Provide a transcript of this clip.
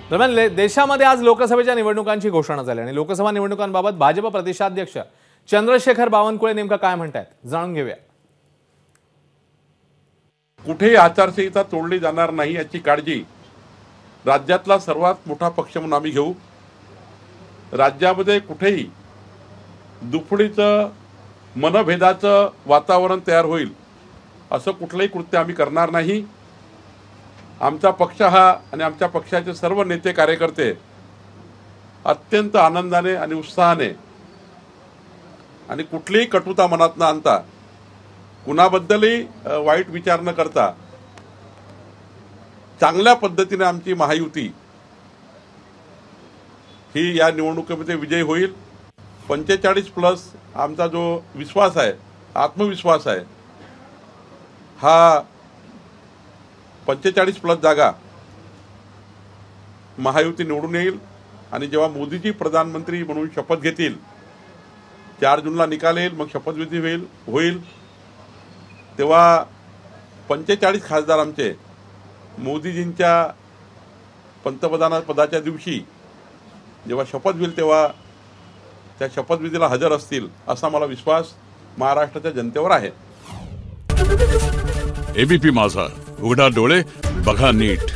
दरम्यान देशामध्ये आज लोकसभेच्या निवडणुकांची घोषणा झाली आणि लोकसभा निवडणुकांबाबत भाजप प्रदेशाध्यक्ष चंद्रशेखर बावनकुळे नेमका काय म्हणतात जाणून घेऊया। कुठेही आचारसंहिता तोडली जाणार नाही याची काळजी राज्यातला सर्वात मोठा पक्ष म्हणून आम्ही घेऊ। राज्यामध्ये कुठेही दुफडीचं मनभेदाचं वातावरण तयार होईल असं कुठलंही कृत्य आम्ही करणार नाही। आमचा पक्ष हा आणि आमच्या पक्षाचे सर्व नेते कार्यकर्ते अत्यंत आनंदाने आणि उत्साहाने आणि कुठलीही कटुता मनात न आणता कुणाबद्दलही वाईट विचार न करता चांगल्या पद्धतीने आमची महायुती ही या निवडणुकीमध्ये विजयी होईल। 45+ आमचा जो विश्वास आहे, आत्मविश्वास आहे, हा 45+ जागा महायुती निवडून येईल। आणि जेव्हा मोदीजी प्रधानमंत्री म्हणून शपथ घेतील, 4 जूनला निकाल येईल, मग शपथविधी होईल तेव्हा 45 खासदार आमचे मोदीजींच्या पंतप्रधान पदाच्या दिवशी जेव्हा शपथ होईल तेव्हा त्या शपथविधीला हजर असतील असा मला विश्वास महाराष्ट्राच्या जनतेवर आहे। एबीपी माझा, उघडा डोळे बघा नीट।